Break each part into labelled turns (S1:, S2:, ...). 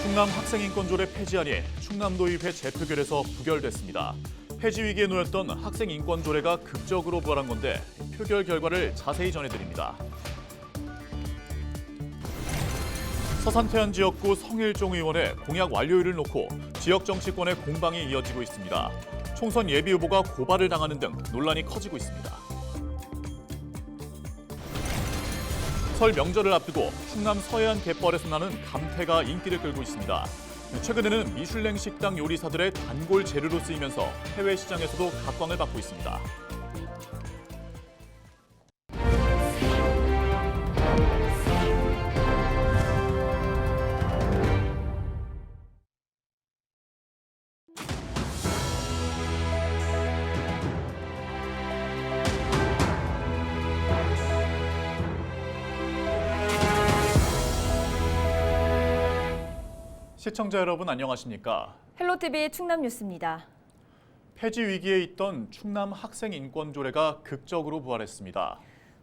S1: 충남 학생인권조례 폐지안이 충남도의회 재표결에서 부결됐습니다. 폐지 위기에 놓였던 학생인권조례가 극적으로 부활한 건데 표결 결과를 자세히 전해드립니다. 서산태안 지역구 성일종 의원의 공약 완료율을 놓고 지역 정치권의 공방이 이어지고 있습니다. 총선 예비후보가 고발을 당하는 등 논란이 커지고 있습니다. 설 명절을 앞두고 충남 서해안 갯벌에서 나는 감태가 인기를 끌고 있습니다. 최근에는 미슐랭 식당 요리사들의 단골 재료로 쓰이면서 해외 시장에서도 각광을 받고 있습니다. 시청자 여러분 안녕하십니까?
S2: 헬로티비 충남 뉴스입니다.
S1: 폐지 위기에 있던 충남 학생인권조례가 극적으로 부활했습니다.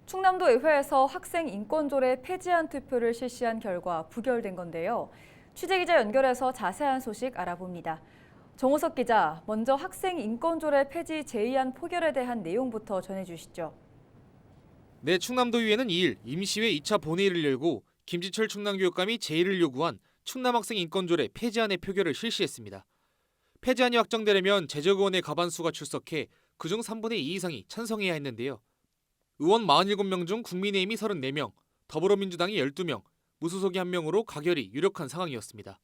S2: 충남도 의회에서 학생인권조례 폐지안 투표를 실시한 결과 부결된 건데요. 취재기자 연결해서 자세한 소식 알아봅니다. 정호석 기자, 먼저 학생인권조례 폐지 제의안 포결에 대한 내용부터 전해주시죠.
S3: 네, 충남도의회는 2일 임시회 2차 본회의를 열고 김지철 충남교육감이 제의를 요구한 충남학생인권조례 폐지안의 표결을 실시했습니다. 폐지안이 확정되려면 재적의원의 과반수가 출석해 그중 3분의 2 이상이 찬성해야 했는데요. 의원 47명 중 국민의힘이 34명, 더불어민주당이 12명, 무소속이 1명으로 가결이 유력한 상황이었습니다.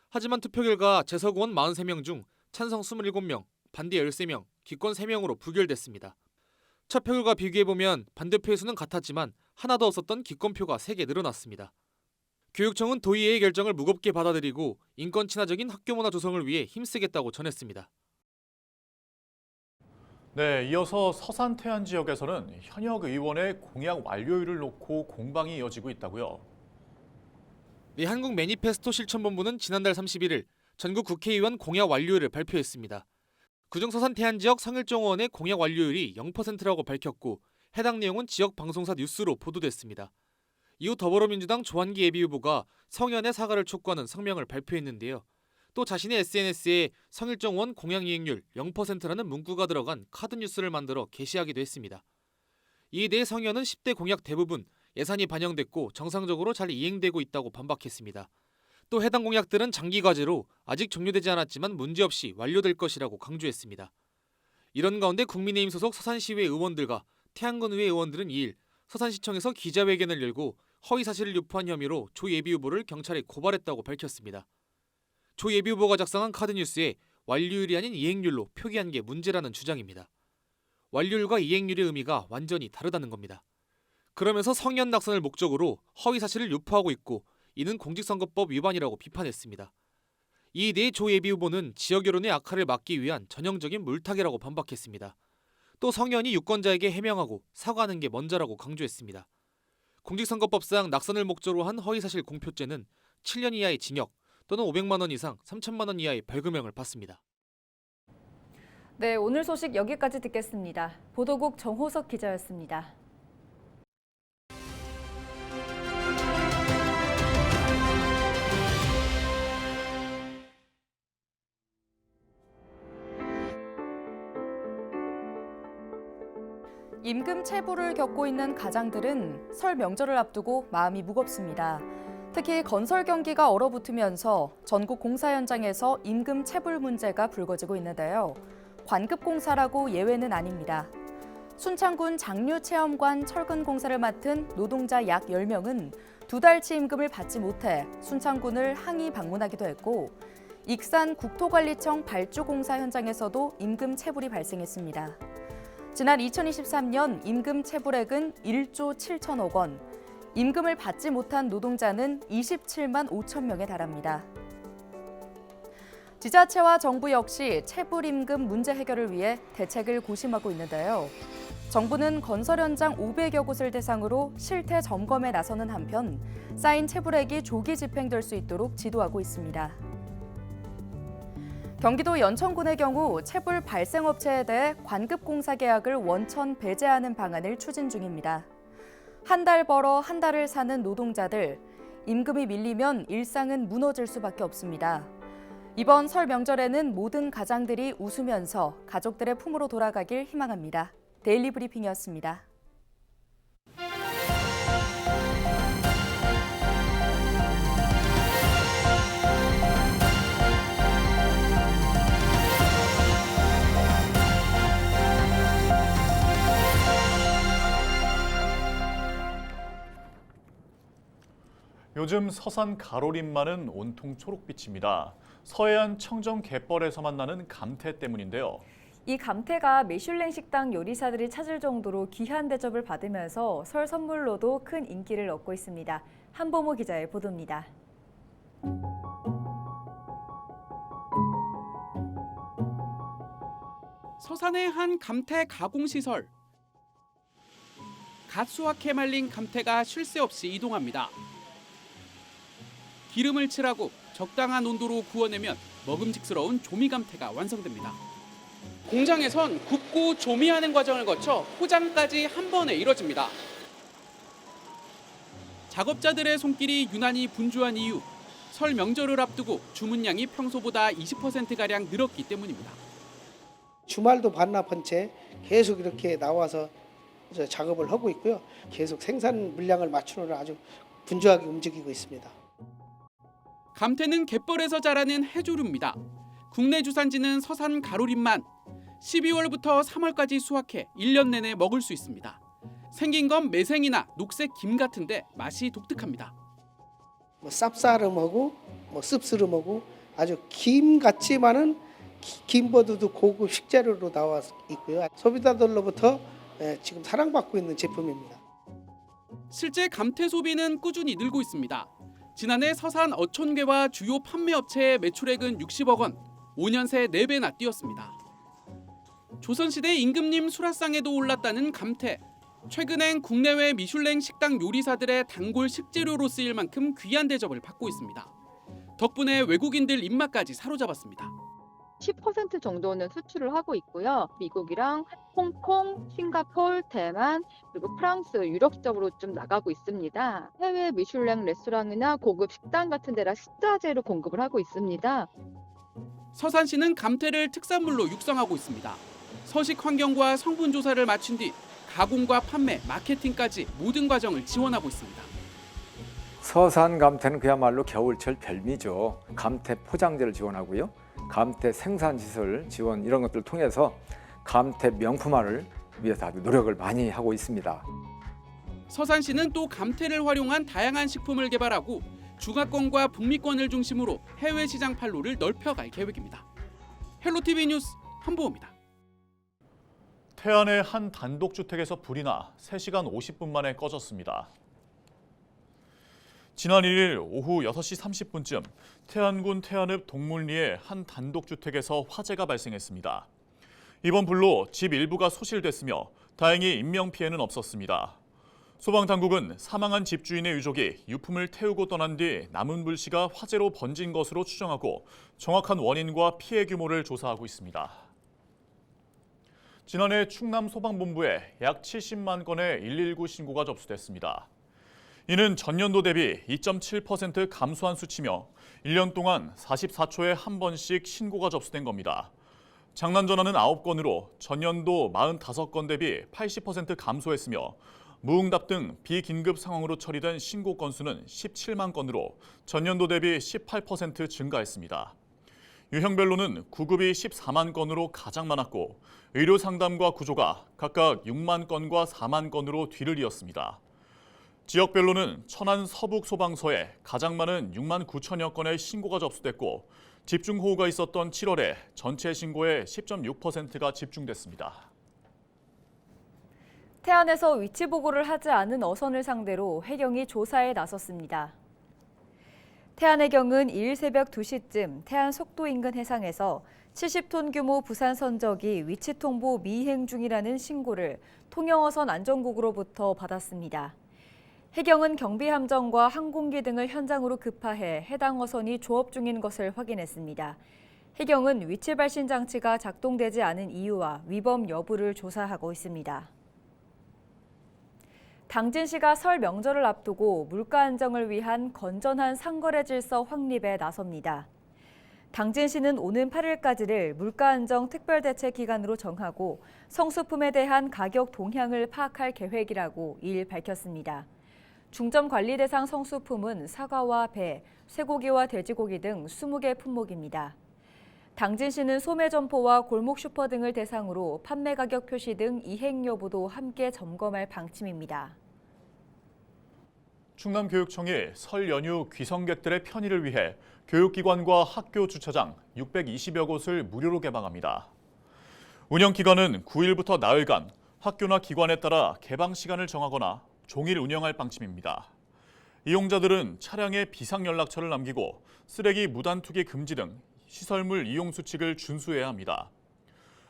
S3: 하지만 투표 결과 재석 의원 43명 중 찬성 27명, 반대 13명, 기권 3명으로 부결됐습니다. 첫 표결과 비교해보면 반대표의 수는 같았지만 하나도 없었던 기권표가 3개 늘어났습니다. 교육청은 도의회의 결정을 무겁게 받아들이고 인권 친화적인 학교 문화 조성을 위해 힘쓰겠다고 전했습니다.
S1: 네, 이어서 서산태안 지역에서는 현역 의원의 공약 완료율을 놓고 공방이 이어지고 있다고요.
S3: 네, 한국 매니페스토 실천본부는 지난달 31일 전국 국회의원 공약 완료율을 발표했습니다. 그중 서산태안 지역 성일종 의원의 공약 완료율이 0%라고 밝혔고 해당 내용은 지역 방송사 뉴스로 보도됐습니다. 이후 더불어민주당 조한기 예비후보가 성현의 사과를 촉구하는 성명을 발표했는데요. 또 자신의 SNS에 성일종 의원 공약 이행률 0%라는 문구가 들어간 카드 뉴스를 만들어 게시하기도 했습니다. 이에 대해 성현은 10대 공약 대부분 예산이 반영됐고 정상적으로 잘 이행되고 있다고 반박했습니다. 또 해당 공약들은 장기 과제로 아직 종료되지 않았지만 문제없이 완료될 것이라고 강조했습니다. 이런 가운데 국민의힘 소속 서산시의회 의원들과 태안군의회 의원들은 2일 서산시청에서 기자회견을 열고 허위사실을 유포한 혐의로 조 예비후보를 경찰에 고발했다고 밝혔습니다. 조 예비후보가 작성한 카드뉴스에 완료율이 아닌 이행률로 표기한 게 문제라는 주장입니다. 완료율과 이행률의 의미가 완전히 다르다는 겁니다. 그러면서 성현 낙선을 목적으로 허위사실을 유포하고 있고 이는 공직선거법 위반이라고 비판했습니다. 이에 대해 조 예비후보는 지역 여론의 악화를 막기 위한 전형적인 물타기라고 반박했습니다. 또 성현이 유권자에게 해명하고 사과하는 게 먼저라고 강조했습니다. 공직선거법상 낙선을 목적으로 한 허위사실 공표죄는 7년 이하의 징역 또는 500만 원 이상 3천만 원 이하의 벌금형을 받습니다.
S2: 네, 오늘 소식 여기까지 듣겠습니다. 보도국 정호석 기자였습니다. 임금 체불을 겪고 있는 가장들은 설 명절을 앞두고 마음이 무겁습니다. 특히 건설 경기가 얼어붙으면서 전국 공사 현장에서 임금 체불 문제가 불거지고 있는데요. 관급 공사라고 예외는 아닙니다. 순창군 장류체험관 철근 공사를 맡은 노동자 약 10명은 2달치 임금을 받지 못해 순창군을 항의 방문하기도 했고, 익산 국토관리청 발주 공사 현장에서도 임금 체불이 발생했습니다. 지난 2023년 임금 체불액은 1조 7천억 원, 임금을 받지 못한 노동자는 27만 5천 명에 달합니다. 지자체와 정부 역시 체불 임금 문제 해결을 위해 대책을 고심하고 있는데요. 정부는 건설 현장 500여 곳을 대상으로 실태 점검에 나서는 한편 쌓인 체불액이 조기 집행될 수 있도록 지도하고 있습니다. 경기도 연천군의 경우 체불 발생 업체에 대해 관급 공사 계약을 원천 배제하는 방안을 추진 중입니다. 한 달 벌어 한 달을 사는 노동자들, 임금이 밀리면 일상은 무너질 수밖에 없습니다. 이번 설 명절에는 모든 가장들이 웃으면서 가족들의 품으로 돌아가길 희망합니다. 데일리 브리핑이었습니다.
S1: 요즘 서산 가로림만은 온통 초록빛입니다. 서해안 청정 갯벌에서만 나는 감태 때문인데요.
S4: 이 감태가 미슐랭 식당 요리사들이 찾을 정도로 귀한 대접을 받으면서 설 선물로도 큰 인기를 얻고 있습니다. 한보모 기자의 보도입니다.
S5: 서산의 한 감태 가공시설. 갓 수확해 말린 감태가 쉴 새 없이 이동합니다. 기름을 칠하고 적당한 온도로 구워내면 먹음직스러운 조미감태가 완성됩니다. 공장에선 굽고 조미하는 과정을 거쳐 포장까지 한 번에 이뤄집니다. 작업자들의 손길이 유난히 분주한 이유, 설 명절을 앞두고 주문량이 평소보다 20%가량 늘었기 때문입니다.
S6: 주말도 반납한 채 계속 이렇게 나와서 작업을 하고 있고요. 계속 생산 물량을 맞추느라 아주 분주하게 움직이고 있습니다.
S5: 감태는 갯벌에서 자라는 해조류입니다. 국내 주산지는 서산 가로림만 12월부터 3월까지 수확해 1년 내내 먹을 수 있습니다. 생긴 건 매생이나 녹색 김 같은데 맛이 독특합니다.
S6: 쌉싸름하고 씁쓸하고 아주 김 같지만은 김보다도 고급 식재료로 나와 있고요. 소비자들로부터 지금 사랑받고 있는 제품입니다.
S5: 실제 감태 소비는 꾸준히 늘고 있습니다. 지난해 서산 어촌계와 주요 판매업체의 매출액은 60억 원, 5년 새 4배나 뛰었습니다. 조선시대 임금님 수라상에도 올랐다는 감태. 최근엔 국내외 미슐랭 식당 요리사들의 단골 식재료로 쓰일 만큼 귀한 대접을 받고 있습니다. 덕분에 외국인들 입맛까지 사로잡았습니다.
S7: 10% 정도는 수출을 하고 있고요. 미국이랑 홍콩, 싱가포르, 대만, 그리고 프랑스, 유럽 쪽으로 좀 나가고 있습니다. 해외 미슐랭 레스토랑이나 고급 식당 같은 데라 식자재로 공급을 하고 있습니다.
S5: 서산시는 감태를 특산물로 육성하고 있습니다. 서식 환경과 성분 조사를 마친 뒤 가공과 판매, 마케팅까지 모든 과정을 지원하고 있습니다.
S8: 서산 감태는 그야말로 겨울철 별미죠. 감태 포장재를 지원하고요. 감태 생산시설 지원 이런 것들을 통해서 감태 명품화를 위해서 아주 노력을 많이 하고 있습니다.
S5: 서산시는 또 감태를 활용한 다양한 식품을 개발하고 중화권과 북미권을 중심으로 해외 시장 판로를 넓혀갈 계획입니다. 헬로티비 뉴스 한보호입니다.
S1: 태안의 한 단독주택에서 불이 나 3시간 50분 만에 꺼졌습니다. 지난 1일 오후 6시 30분쯤 태안군 태안읍 동물리의 한 단독주택에서 화재가 발생했습니다. 이번 불로 집 일부가 소실됐으며 다행히 인명피해는 없었습니다. 소방당국은 사망한 집주인의 유족이 유품을 태우고 떠난 뒤 남은 불씨가 화재로 번진 것으로 추정하고 정확한 원인과 피해 규모를 조사하고 있습니다. 지난해 충남 소방본부에 약 70만 건의 119 신고가 접수됐습니다. 이는 전년도 대비 2.7% 감소한 수치며 1년 동안 44초에 한 번씩 신고가 접수된 겁니다. 장난 전화는 9건으로 전년도 45건 대비 80% 감소했으며 무응답 등 비긴급 상황으로 처리된 신고 건수는 17만 건으로 전년도 대비 18% 증가했습니다. 유형별로는 구급이 14만 건으로 가장 많았고 의료 상담과 구조가 각각 6만 건과 4만 건으로 뒤를 이었습니다. 지역별로는 천안 서북소방서에 가장 많은 6만 9천여 건의 신고가 접수됐고 집중호우가 있었던 7월에 전체 신고의 10.6%가 집중됐습니다.
S4: 태안에서 위치 보고를 하지 않은 어선을 상대로 해경이 조사에 나섰습니다. 태안해경은 2일 새벽 2시쯤 태안 속도 인근 해상에서 70톤 규모 부산 선적이 위치 통보 미행 중이라는 신고를 통영어선 안전국으로부터 받았습니다. 해경은 경비함정과 항공기 등을 현장으로 급파해 해당 어선이 조업 중인 것을 확인했습니다. 해경은 위치 발신 장치가 작동되지 않은 이유와 위법 여부를 조사하고 있습니다. 당진시가 설 명절을 앞두고 물가 안정을 위한 건전한 상거래 질서 확립에 나섭니다. 당진시는 오는 8일까지를 물가 안정 특별대책 기간으로 정하고 성수품에 대한 가격 동향을 파악할 계획이라고 이일 밝혔습니다. 중점 관리 대상 성수품은 사과와 배, 쇠고기와 돼지고기 등 20개 품목입니다. 당진시는 소매점포와 골목 슈퍼 등을 대상으로 판매 가격 표시 등 이행 여부도 함께 점검할 방침입니다.
S1: 충남교육청이 설 연휴 귀성객들의 편의를 위해 교육기관과 학교 주차장 620여 곳을 무료로 개방합니다. 운영기간은 9일부터 나흘간 학교나 기관에 따라 개방 시간을 정하거나 종일 운영할 방침입니다. 이용자들은 차량에 비상연락처를 남기고 쓰레기 무단 투기 금지 등 시설물 이용 수칙을 준수해야 합니다.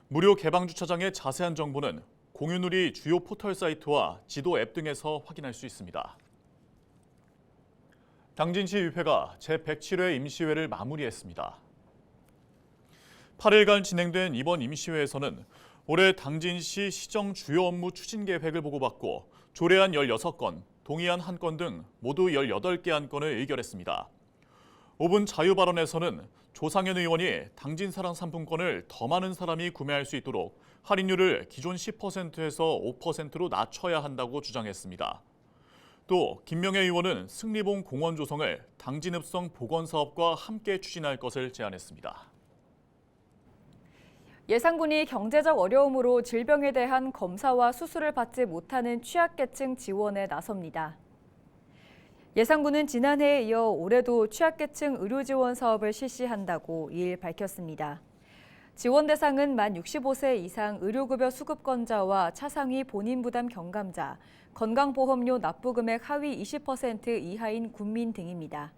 S1: 무료 개방 주차장의 자세한 정보는 공유누리 주요 포털 사이트와 지도 앱 등에서 확인할 수 있습니다. 당진시의회가 제107회 임시회를 마무리했습니다. 8일간 진행된 이번 임시회에서는 올해 당진시 시정 주요 업무 추진 계획을 보고받고 조례안 16건, 동의안 1건 등 모두 18개 안건을 의결했습니다. 5분 자유 발언에서는 조상현 의원이 당진사랑 상품권을 더 많은 사람이 구매할 수 있도록 할인율을 기존 10%에서 5%로 낮춰야 한다고 주장했습니다. 또 김명애 의원은 승리봉 공원 조성을 당진읍성 보건사업과 함께 추진할 것을 제안했습니다.
S4: 예산군이 경제적 어려움으로 질병에 대한 검사와 수술을 받지 못하는 취약계층 지원에 나섭니다. 예산군은 지난해에 이어 올해도 취약계층 의료지원 사업을 실시한다고 이일 밝혔습니다. 지원 대상은 만 65세 이상 의료급여 수급권자와 차상위 본인 부담 경감자, 건강보험료 납부금액 하위 20% 이하인 군민 등입니다.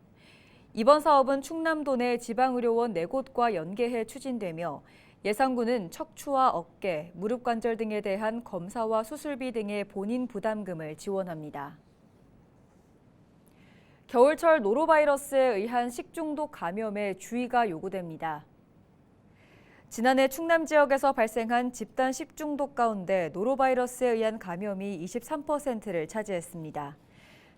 S4: 이번 사업은 충남도 내 지방의료원 4곳과 연계해 추진되며 예산군은 척추와 어깨, 무릎 관절 등에 대한 검사와 수술비 등의 본인 부담금을 지원합니다. 겨울철 노로바이러스에 의한 식중독 감염에 주의가 요구됩니다. 지난해 충남 지역에서 발생한 집단 식중독 가운데 노로바이러스에 의한 감염이 23%를 차지했습니다.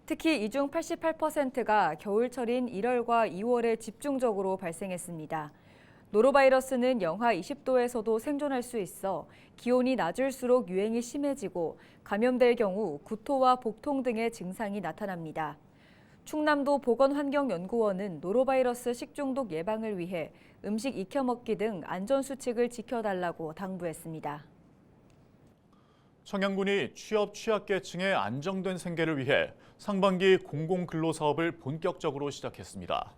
S4: 특히 이 중 88%가 겨울철인 1월과 2월에 집중적으로 발생했습니다. 노로바이러스는 영하 20도에서도 생존할 수 있어 기온이 낮을수록 유행이 심해지고 감염될 경우 구토와 복통 등의 증상이 나타납니다. 충남도 보건환경연구원은 노로바이러스 식중독 예방을 위해 음식 익혀 먹기 등 안전수칙을 지켜달라고 당부했습니다.
S1: 청양군이 취업 취약계층의 안정된 생계를 위해 상반기 공공근로사업을 본격적으로 시작했습니다.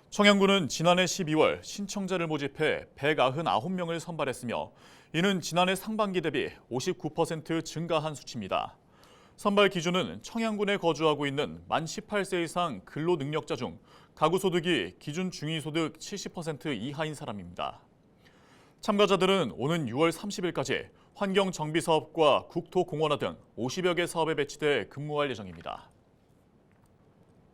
S1: 청양군은 지난해 12월 신청자를 모집해 199명을 선발했으며 이는 지난해 상반기 대비 59% 증가한 수치입니다. 선발 기준은 청양군에 거주하고 있는 만 18세 이상 근로능력자 중 가구소득이 기준 중위소득 70% 이하인 사람입니다. 참가자들은 오는 6월 30일까지 환경정비사업과 국토공원화 등 50여 개 사업에 배치돼 근무할 예정입니다.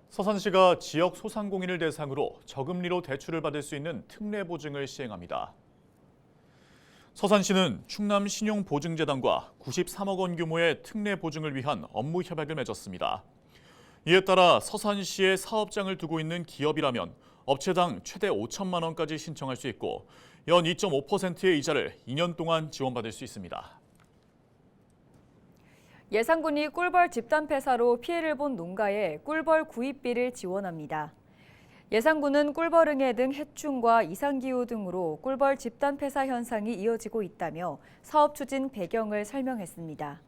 S1: 서산시가 지역 소상공인을 대상으로 저금리로 대출을 받을 수 있는 특례보증을 시행합니다. 서산시는 충남신용보증재단과 93억 원 규모의 특례보증을 위한 업무 협약을 맺었습니다. 이에 따라 서산시에 사업장을 두고 있는 기업이라면 업체당 최대 5천만 원까지 신청할 수 있고 연 2.5%의 이자를 2년 동안 지원받을 수 있습니다.
S4: 예산군이 꿀벌 집단 폐사로 피해를 본 농가에 꿀벌 구입비를 지원합니다. 예산군은 꿀벌응애 등 해충과 이상기후 등으로 꿀벌 집단 폐사 현상이 이어지고 있다며 사업 추진 배경을 설명했습니다.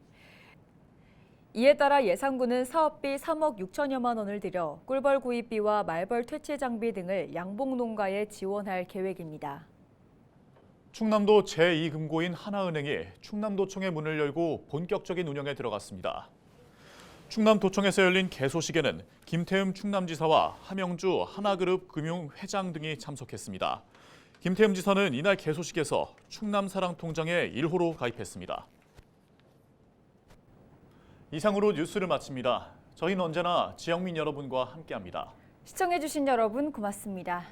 S4: 이에 따라 예산군은 사업비 3억 6천여만 원을 들여 꿀벌 구입비와 말벌 퇴치 장비 등을 양봉 농가에 지원할 계획입니다.
S1: 충남도 제2금고인 하나은행이 충남도청의 문을 열고 본격적인 운영에 들어갔습니다. 충남도청에서 열린 개소식에는 김태흠 충남지사와 함영주 하나그룹 금융회장 등이 참석했습니다. 김태흠 지사는 이날 개소식에서 충남사랑통장에 1호로 가입했습니다. 이상으로 뉴스를 마칩니다. 저희는 언제나 지역민 여러분과 함께합니다.
S4: 시청해주신 여러분 고맙습니다.